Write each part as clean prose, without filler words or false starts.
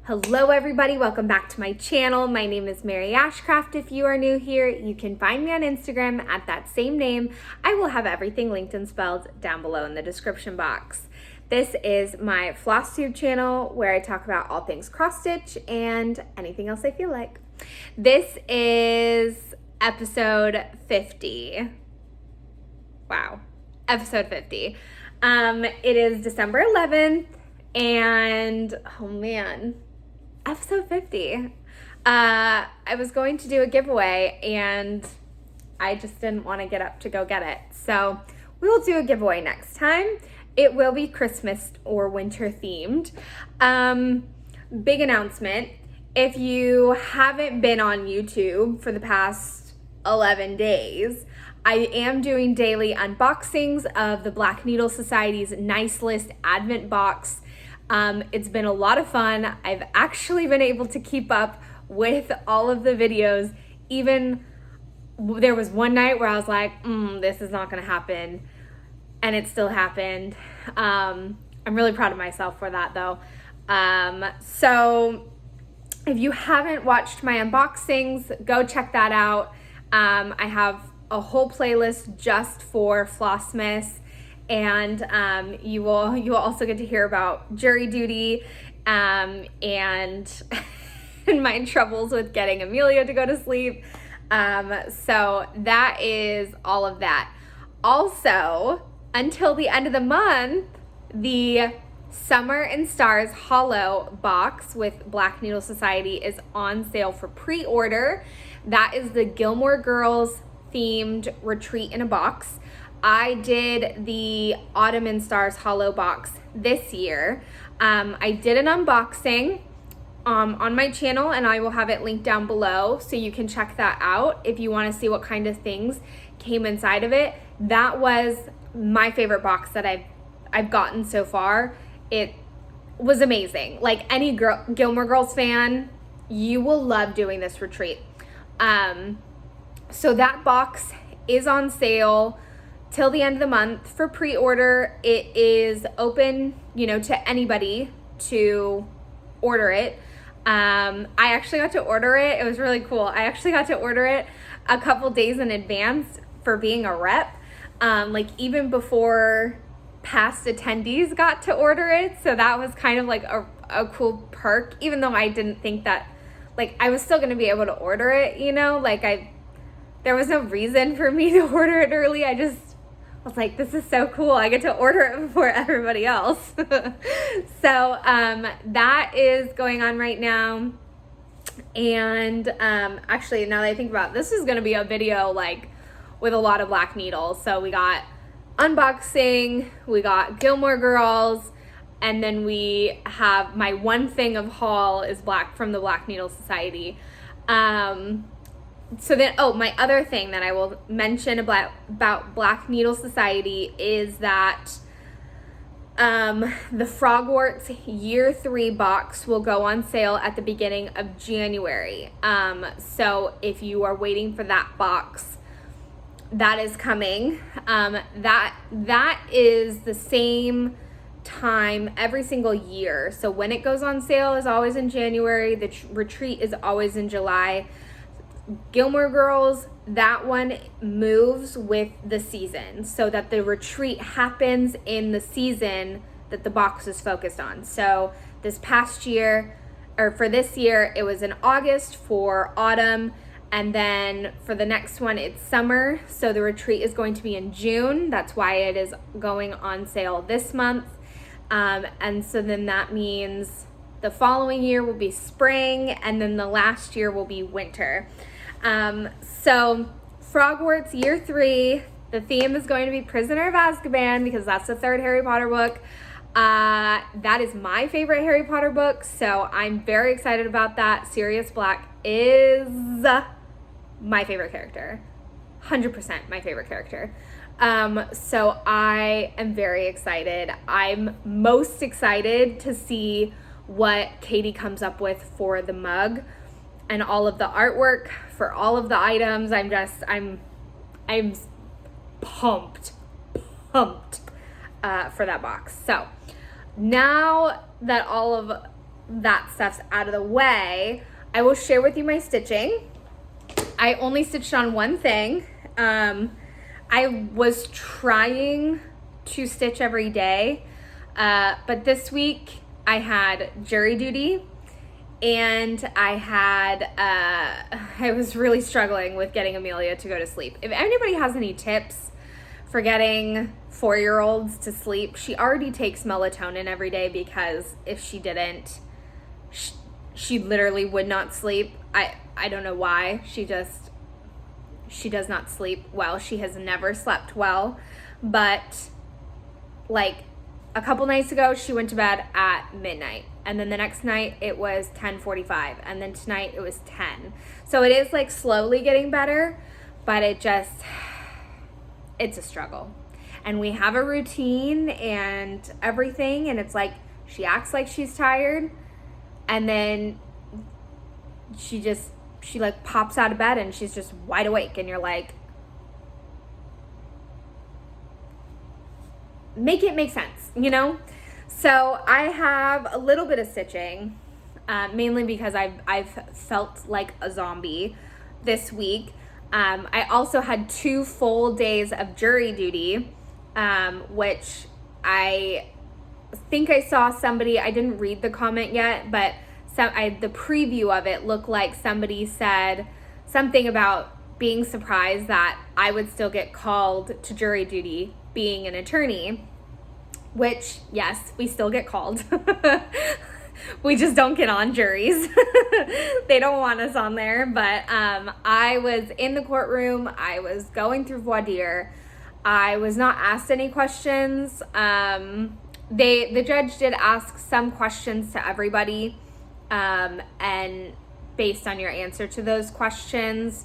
Hello everybody, welcome back to my channel. My name is Mary Ashcraft. If you are new here, you can find me on Instagram at that same name. I will have everything linked and spelled down below in the description box. This is my Flosstube channel where I talk about all things cross stitch and anything else I feel like. This is episode 50. Wow, episode 50. It is December 11th and oh man, episode 50. I was going to do a giveaway and I just didn't want to get up to go get it. So we will do a giveaway next time. It will be Christmas or winter themed. Big announcement. If you haven't been on YouTube for the past 11 days, I am doing daily unboxings of the Black Needle Society's Nice List Advent Box. It's been a lot of fun. I've actually been able to keep up with all of the videos. Even there was one night where I was like, this is not gonna happen. And it still happened. I'm really proud of myself for that though. So if you haven't watched my unboxings, go check that out. I have a whole playlist just for Flossmas. And you will also get to hear about jury duty and my troubles with getting Amelia to go to sleep. So that is all of that. Also, until the end of the month, the Summer and Stars Hollow box with Black Needle Society is on sale for pre-order. That is the Gilmore Girls themed retreat in a box. I did the Autumn and Stars Hollow box this year. I did an unboxing on my channel and I will have it linked down below so you can check that out if you want to see what kind of things came inside of it. That was my favorite box that I've gotten so far. It was amazing. Like any Gilmore Girls fan, you will love doing this retreat. So that box is on sale till the end of the month for pre-order. It is open, to anybody to order it. I actually got to order it. It was really cool. I actually got to order it a couple days in advance for being a rep. Even before past attendees got to order it. So that was kind of like a cool perk, even though I didn't think that, I was still going to be able to order it, there was no reason for me to order it early. I was like, this is so cool. I get to order it before everybody else. So that is going on right now. And actually, now that I think about it, this is going to be a video with a lot of Black Needles. So we got unboxing, we got Gilmore Girls, and then we have my one thing of haul is from the Black Needle Society. So then, my other thing that I will mention about Black Needle Society is that the Frogwarts Year 3 box will go on sale at the beginning of January. So if you are waiting for that box, that is coming. That is the same time every single year. So when it goes on sale is always in January. The retreat is always in July. Gilmore Girls, that one moves with the season so that the retreat happens in the season that the box is focused on. So this year, it was in August for autumn, and then for the next one, it's summer. So the retreat is going to be in June. That's why it is going on sale this month. And so then that means the following year will be spring, and then the last year will be winter. So Frogwarts Year 3, the theme is going to be Prisoner of Azkaban because that's the third Harry Potter book. That is my favorite Harry Potter book, so I'm very excited about that. Sirius Black is my favorite character. 100% my favorite character. So I am very excited. I'm most excited to see what Katie comes up with for the mug and all of the artwork for all of the items. I'm pumped for that box. So now that all of that stuff's out of the way, I will share with you my stitching. I only stitched on one thing. I was trying to stitch every day, but this week I had jury duty, and I was really struggling with getting Amelia to go to sleep. If anybody has any tips for getting 4-year-olds to sleep, she already takes melatonin every day, because if she didn't, she literally would not sleep. I don't know why. She does not sleep well. She has never slept well, but like a couple nights ago, she went to bed at midnight, and then the next night it was 10:45, and then tonight it was 10. So it is like slowly getting better, but it's a struggle. And we have a routine and everything, and it's like she acts like she's tired, and then she like pops out of bed and she's just wide awake, and you're like, make it make sense, you know? So I have a little bit of stitching, mainly because I've felt like a zombie this week. I also had 2 full days of jury duty, which I think I saw somebody, I didn't read the comment yet, but the preview of it looked like somebody said something about being surprised that I would still get called to jury duty being an attorney, which, yes, we still get called. We just don't get on juries. They don't want us on there. But I was in the courtroom. I was going through voir dire. I was not asked any questions. The judge did ask some questions to everybody, and based on your answer to those questions,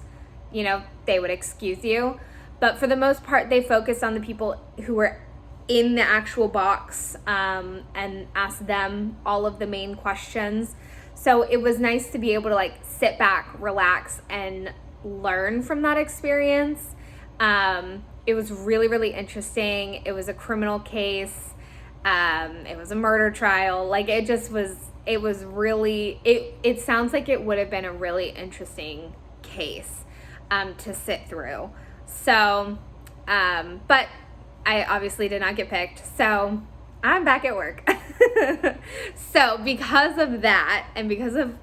you know, they would excuse you. But for the most part, they focused on the people who were in the actual box, and asked them all of the main questions. So it was nice to be able to like sit back, relax, and learn from that experience. It was really, really interesting. It was a criminal case. It was a murder trial. Like it sounds like it would have been a really interesting case to sit through. So, but I obviously did not get picked. So I'm back at work. So because of that, and because of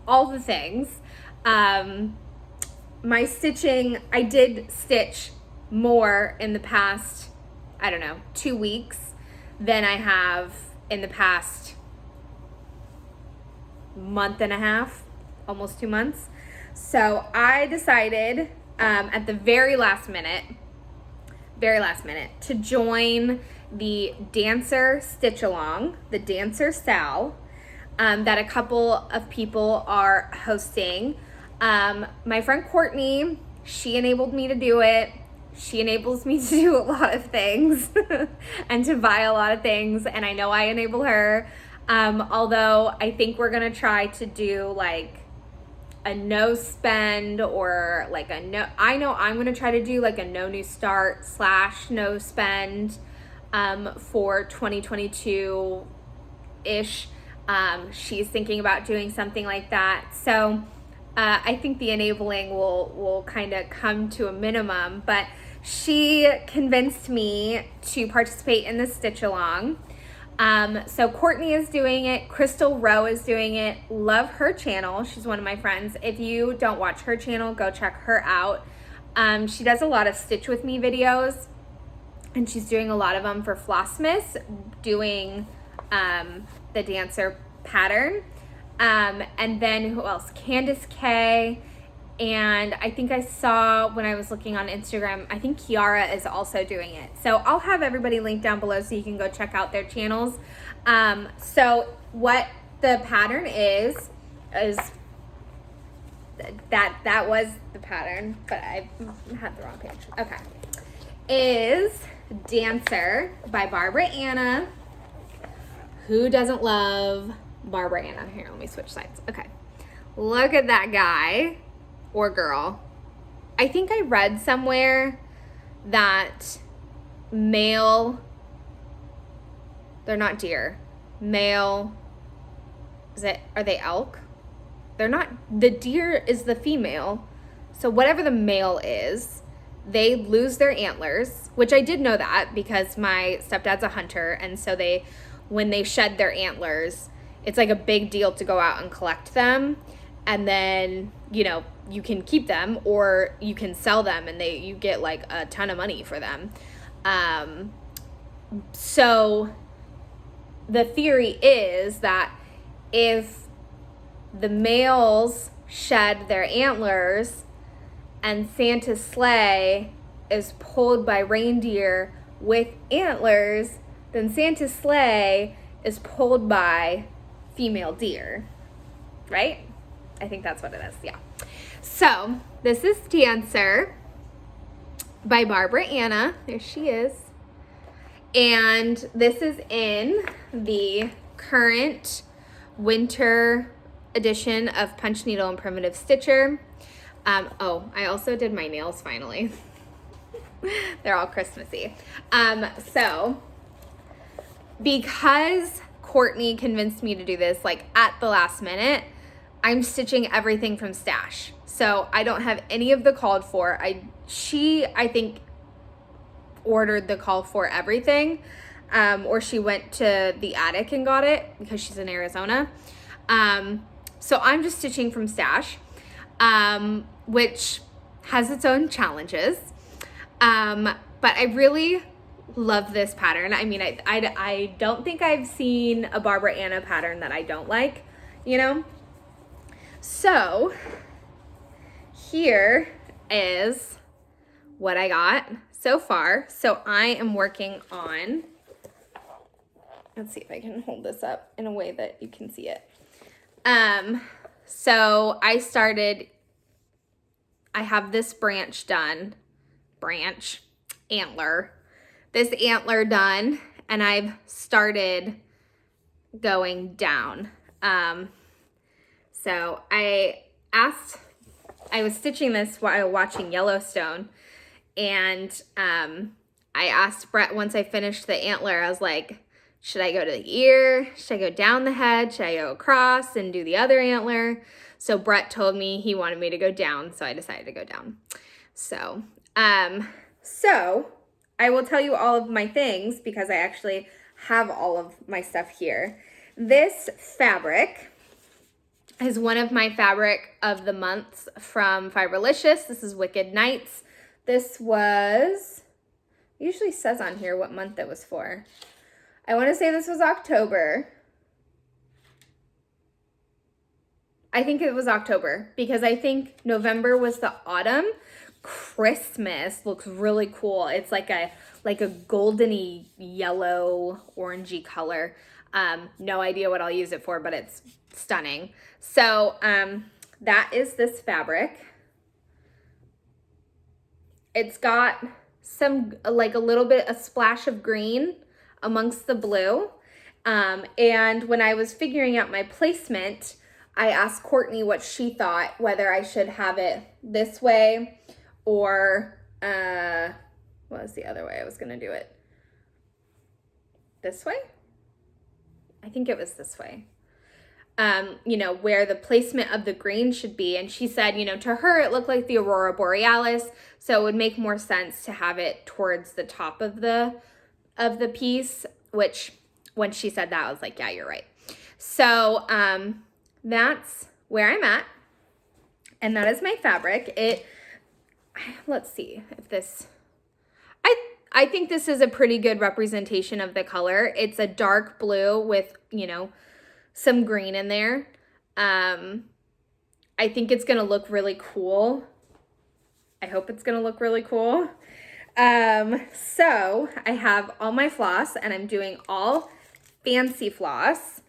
all the things, my stitching, I did stitch more in the past, 2 weeks than I have in the past month and a half, almost 2 months. So I decided at the very last minute to join the Dancer Stitch Along, the Dancer Sal, that a couple of people are hosting. My friend Courtney, she enabled me to do it. She enables me to do a lot of things and to buy a lot of things, and I know I enable her. Although I think we're gonna try to do like a no spend, or like I know I'm gonna try to do like a no new start / no spend for 2022 ish. She's thinking about doing something like that. So I think the enabling will kind of come to a minimum, but she convinced me to participate in the stitch along. So Courtney is doing it. Crystal Rowe is doing it. Love her channel. She's one of my friends. If you don't watch her channel, go check her out. She does a lot of Stitch With Me videos, and she's doing a lot of them for Flossmas, doing the dancer pattern. And then who else? Candace K. And I think I saw when I was looking on Instagram, I think Kiara is also doing it. So I'll have everybody linked down below so you can go check out their channels. So what the pattern is that was the pattern, but I had the wrong page. Okay. Is Dancer by Barbara Anna. Who doesn't love Barbara Anna? Here, let me switch sides. Okay. Look at that guy. Or girl. I think I read somewhere that male, they're not deer, male are they elk? They're not, the deer is the female. So whatever the male is, they lose their antlers, which I did know that because my stepdad's a hunter. And so when they shed their antlers, it's like a big deal to go out and collect them. And then, you know, you can keep them or you can sell them and you get like a ton of money for them. So the theory is that if the males shed their antlers and Santa's sleigh is pulled by reindeer with antlers, then Santa's sleigh is pulled by female deer, right? I think that's what it is, yeah. So this is Dancer by Barbara Anna. There she is. And this is in the current winter edition of Punch Needle and Primitive Stitcher. I also did my nails finally. They're all Christmassy. So because Courtney convinced me to do this like at the last minute, I'm stitching everything from stash. So I don't have any of the called for. She, I think, ordered the call for everything, or she went to the attic and got it because she's in Arizona. So I'm just stitching from stash, which has its own challenges. But I really love this pattern. I mean, I don't think I've seen a Barbara Anna pattern that I don't like, you know? So here is what I got so far. So I am working on, let's see if I can hold this up in a way that you can see it. So I have this antler done, and I've started going down. So I was stitching this while watching Yellowstone, and I asked Brett once I finished the antler, I was like, should I go to the ear? Should I go down the head? Should I go across and do the other antler? So Brett told me he wanted me to go down, so I decided to go down. So, so I will tell you all of my things because I actually have all of my stuff here. This fabric is one of my fabric of the months from Fiberlicious. This is Wicked Nights. This was, it usually says on here what month it was for. I want to say this was October. I think it was October because I think November was the autumn. Christmas looks really cool. It's like a goldeny yellow orangey color. No idea what I'll use it for, but it's stunning. So that is this fabric. It's got some, like a splash of green amongst the blue. And when I was figuring out my placement, I asked Courtney what she thought, whether I should have it this way or, what was the other way I was going to do it? This way? I think it was this way. You know, where the placement of the green should be. And she said, you know, to her, it looked like the Aurora Borealis. So it would make more sense to have it towards the top of the piece, which when she said that, I was like, yeah, you're right. So, that's where I'm at. And that is my fabric. Let's see if this, I think this is a pretty good representation of the color. It's a dark blue with, you know, some green in there. I think it's going to look really cool. I hope it's going to look really cool. So I have all my floss and I'm doing all fancy floss,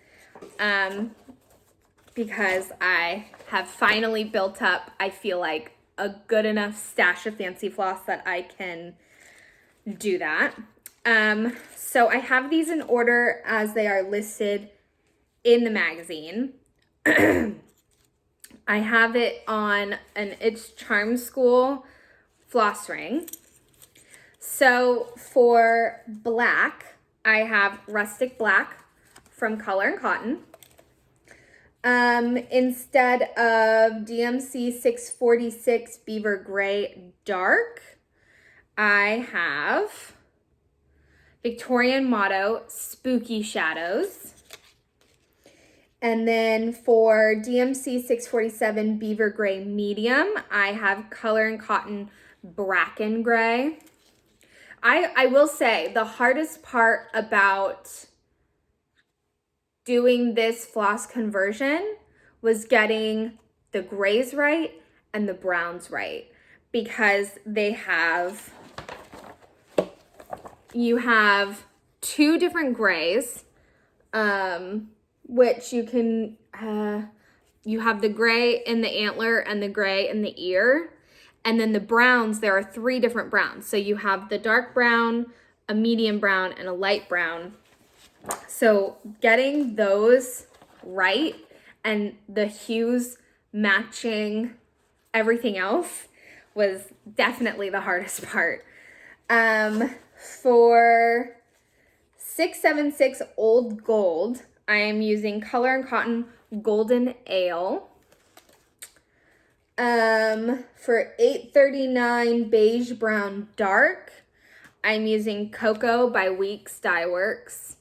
because I have finally built up, I feel like, a good enough stash of fancy floss that I can do that. So I have these in order as they are listed in the magazine. I have it on an It's Charm School floss ring. So for black, I have Rustic Black from Color and Cotton. Instead of DMC 646 Beaver Gray Dark, I have Victorian Motto Spooky Shadows. And then for DMC 647 Beaver Gray Medium, I have Color and Cotton Bracken Gray. I will say the hardest part about doing this floss conversion was getting the grays right and the browns right, because you have two different grays, which you can, you have the gray in the antler and the gray in the ear. And then the browns, there are three different browns. So you have the dark brown, a medium brown, and a light brown. So getting those right and the hues matching everything else was definitely the hardest part. For 676 Old Gold, I am using Color and Cotton Golden Ale. For 839 Beige Brown Dark, I'm using Cocoa by Weeks Dye Works.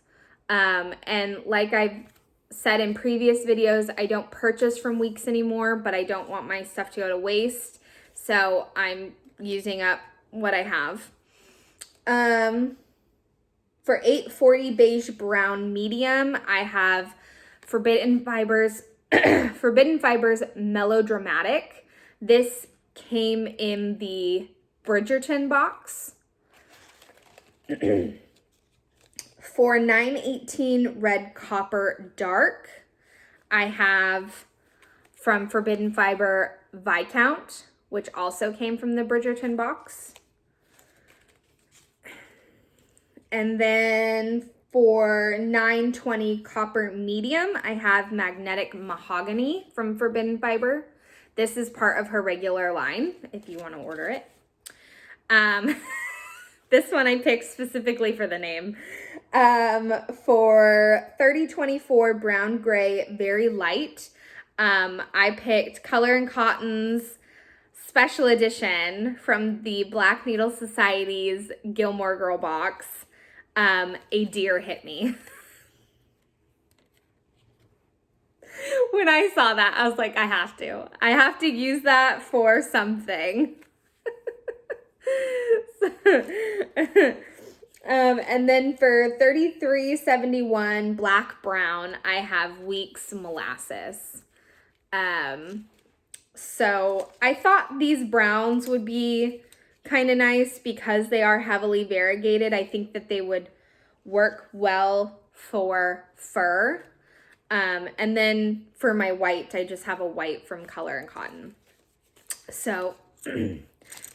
And like I've said in previous videos, I don't purchase from Weeks anymore, but I don't want my stuff to go to waste. So I'm using up what I have. For 840 Beige Brown Medium, I have Forbidden Fibers Melodramatic. This came in the Bridgerton box. For 918 Red Copper Dark, I have from Forbidden Fiber Viscount, which also came from the Bridgerton box. And then for 920 Copper Medium, I have Magnetic Mahogany from Forbidden Fiber. This is part of her regular line, if you want to order it. This one I picked specifically for the name. For 3024 Brown Gray Very Light, I picked Color and Cotton's Special Edition from the Black Needle Society's Gilmore Girl box, A Deer Hit Me. When I saw that, I was like, I have to use that for something. And then for 3371 Black Brown, I have Weeks Molasses. So I thought these browns would be kind of nice because they are heavily variegated. I think that they would work well for fur. And then for my white, I just have a white from Color and Cotton. So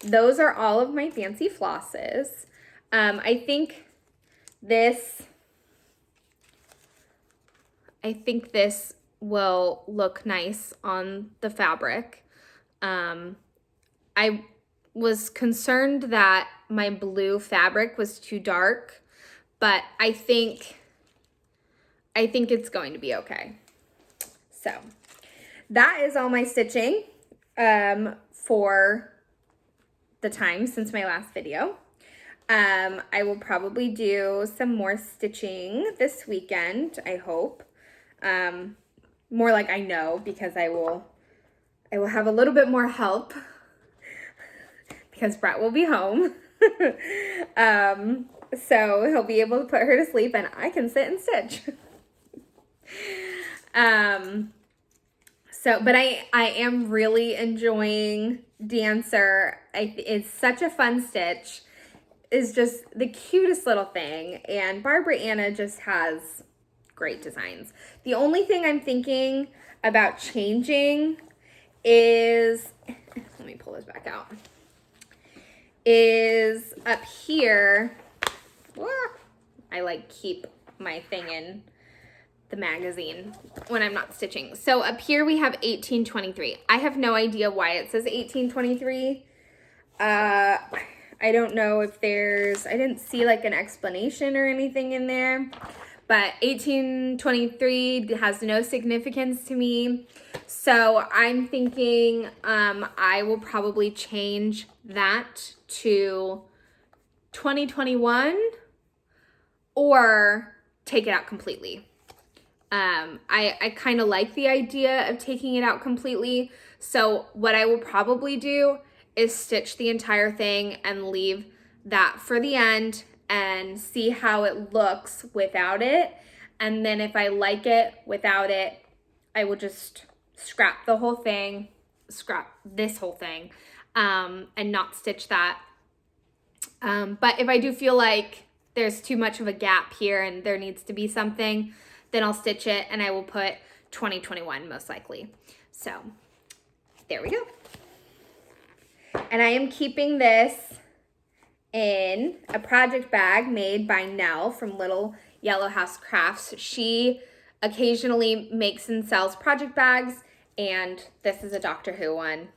those are all of my fancy flosses. I think this will look nice on the fabric. I was concerned that my blue fabric was too dark, but I think it's going to be okay. So that is all my stitching for the time since my last video. I will probably do some more stitching this weekend, I hope. More like I know, because I will have a little bit more help because Brett will be home. So he'll be able to put her to sleep and I can sit and stitch. But I am really enjoying Dancer. It's such a fun stitch. It's just the cutest little thing. And Barbara Anna just has great designs. The only thing I'm thinking about changing is, let me pull this back out, is up here. I like keep my thing in the magazine when I'm not stitching. So up here we have 1823. I have no idea why it says 1823. I don't know if I didn't see like an explanation or anything in there, but 1823 has no significance to me. So I'm thinking I will probably change that to 2021 or take it out completely. I kind of like the idea of taking it out completely. So what I will probably do is stitch the entire thing and leave that for the end and see how it looks without it. And then if I like it without it, I will just scrap the whole thing, scrap this whole thing, and not stitch that. But if I do feel like there's too much of a gap here and there needs to be something, then I'll stitch it and I will put 2021 most likely. So there we go. And I am keeping this in a project bag made by Nell from Little Yellow House Crafts. She occasionally makes and sells project bags, and this is a Doctor Who one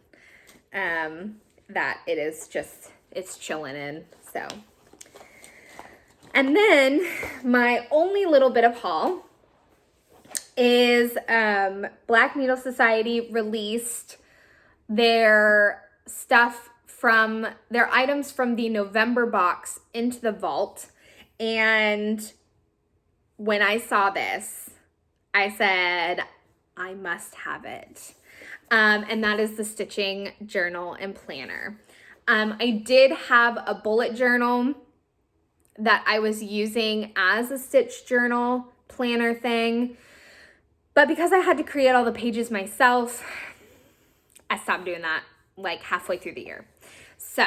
that it is just, it's chilling in. So, and then my only little bit of haul is Black Needle Society released their stuff from their items from the November box into the vault. And when I saw this, I said, I must have it. And that is the stitching journal and planner. I did have a bullet journal that I was using as a stitch journal planner thing, but because I had to create all the pages myself, I stopped doing that like halfway through the year. So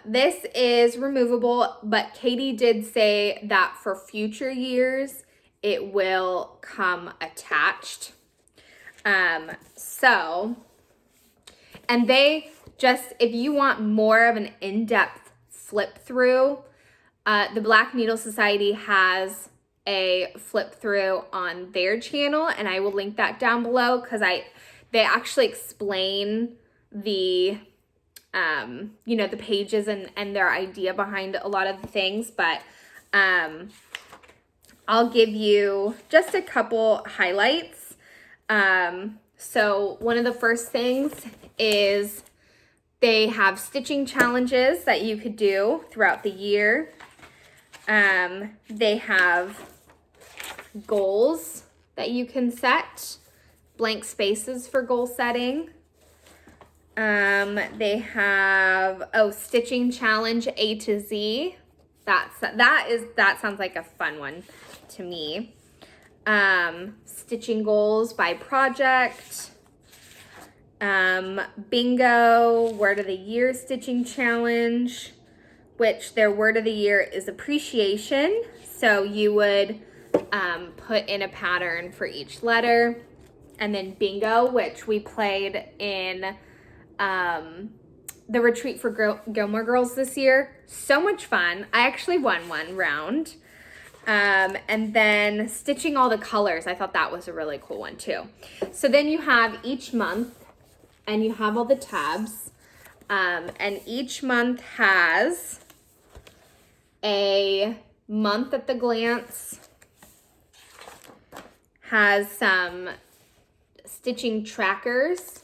this is removable, but Katie did say that for future years, it will come attached. And they just, if you want more of an in-depth flip through, the Black Needle Society has a flip through on their channel, and I will link that down below because they actually explain the the pages and their idea behind a lot of the things, but I'll give you just a couple highlights. So one of the first things is they have stitching challenges that you could do throughout the year. They have goals that you can set, blank spaces for goal setting. They have, stitching challenge A to Z. That sounds like a fun one to me. Stitching goals by project. Bingo, word of the year stitching challenge, which their word of the year is appreciation. So you would put in a pattern for each letter. And then bingo, which we played in the retreat for Gilmore Girls this year. So much fun. I actually won one round. And then stitching all the colors. I thought that was a really cool one too. So then you have each month and you have all the tabs. And each month has a month at the glance, has some stitching trackers,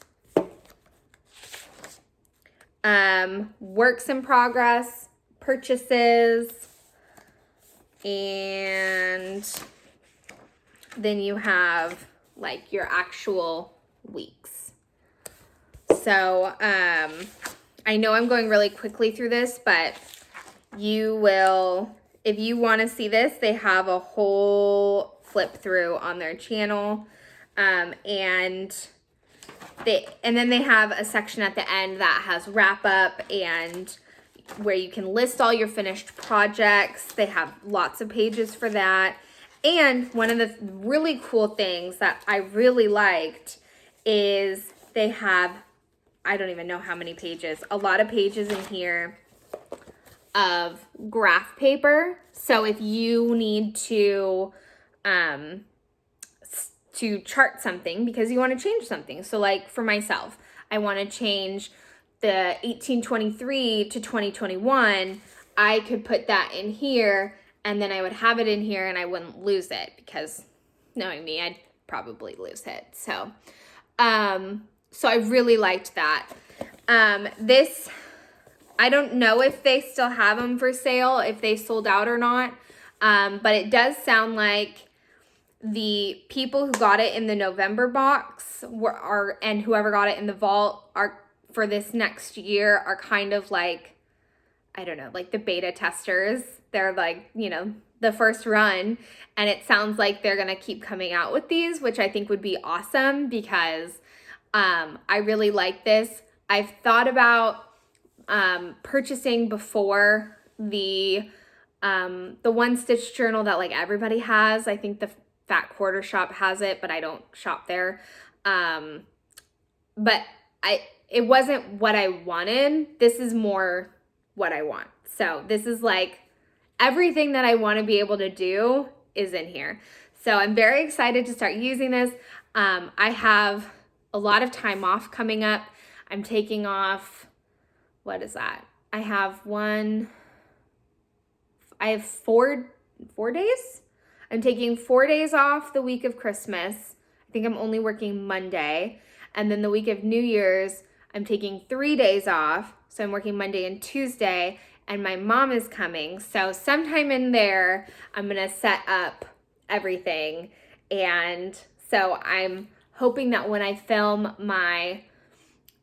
works in progress, purchases, and then you have like your actual weeks. So I know I'm going really quickly through this, but you will, if you want to see this, they have a whole flip through on their channel. And then they have a section at the end that has wrap up and where you can list all your finished projects. They have lots of pages for that. And one of the really cool things that I really liked is they have, I don't even know how many pages, a lot of pages in here of graph paper. So if you need to chart something because you want to change something. So like for myself, I want to change the 1823 to 2021. I could put that in here and then I would have it in here and I wouldn't lose it, because knowing me, I'd probably lose it. So, so I really liked that. This, I don't know if they still have them for sale, if they sold out or not. But it does sound like the people who got it in the November box and whoever got it in the vault are, for this next year, are kind of like, I don't know, like the beta testers. They're like, you know, the first run, and it sounds like they're going to keep coming out with these, which I think would be awesome, because I really like this. I've thought about purchasing before the one stitch journal that like everybody has. I think the Fat Quarter Shop has it, but I don't shop there. But it wasn't what I wanted. This is more what I want. So this is like everything that I want to be able to do is in here. So I'm very excited to start using this. I have a lot of time off coming up. I'm taking off, what is that? I have 4 days. I'm taking 4 days off the week of Christmas. I think I'm only working Monday. And then the week of New Year's, I'm taking 3 days off. So I'm working Monday and Tuesday, and my mom is coming. So sometime in there, I'm gonna set up everything. And so I'm hoping that when I film my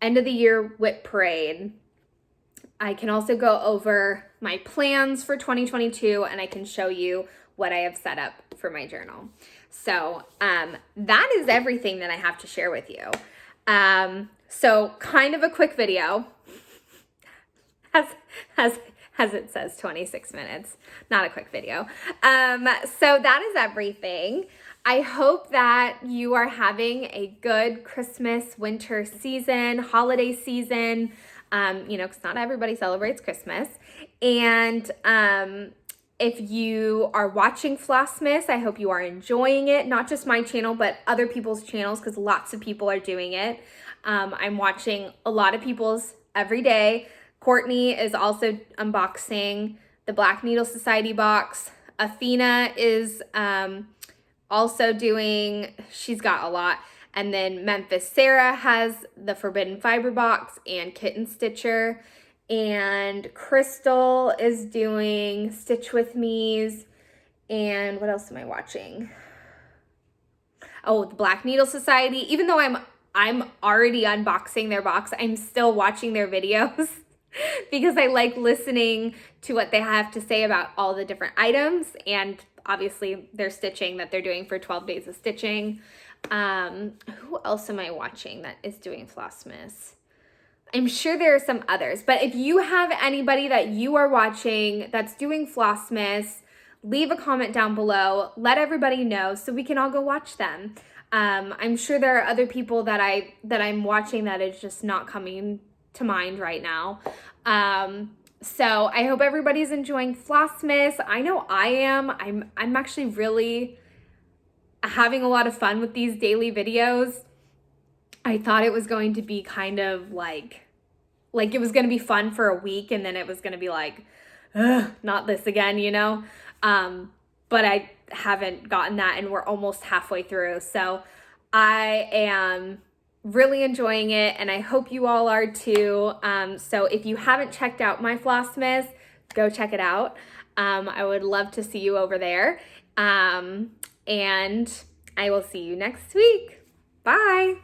end of the year whip parade, I can also go over my plans for 2022, and I can show you what I have set up for my journal. So that is everything that I have to share with you. So kind of a quick video, as it says, 26 minutes, not a quick video. So that is everything. I hope that you are having a good Christmas, winter season, holiday season, you know, because not everybody celebrates Christmas. And if you are watching Flossmas, I hope you are enjoying it. Not just my channel, but other people's channels, because lots of people are doing it. I'm watching a lot of people's every day. Courtney is also unboxing the Black Needle Society box. Athena is also doing, she's got a lot. And then Memphis Sarah has the Forbidden Fiber box and Kitten Stitcher. And Crystal is doing Stitch With Me's. And what else am I watching? Oh, the Black Needle Society. Even though I'm already unboxing their box, I'm still watching their videos because I like listening to what they have to say about all the different items, and obviously their stitching that they're doing for 12 days of stitching. Who else am I watching that is doing Flossmas? I'm sure there are some others, but if you have anybody that you are watching that's doing Flossmas, leave a comment down below. Let everybody know so we can all go watch them. I'm sure there are other people that I'm watching that is just not coming to mind right now. So I hope everybody's enjoying Flossmas. I know I am. I'm actually really having a lot of fun with these daily videos. I thought it was going to be kind of like it was going to be fun for a week, and then it was going to be like, ugh, not this again, you know? But I haven't gotten that, and we're almost halfway through. So I am really enjoying it, and I hope you all are too. So if you haven't checked out my Flossmas, go check it out. I would love to see you over there. And I will see you next week. Bye.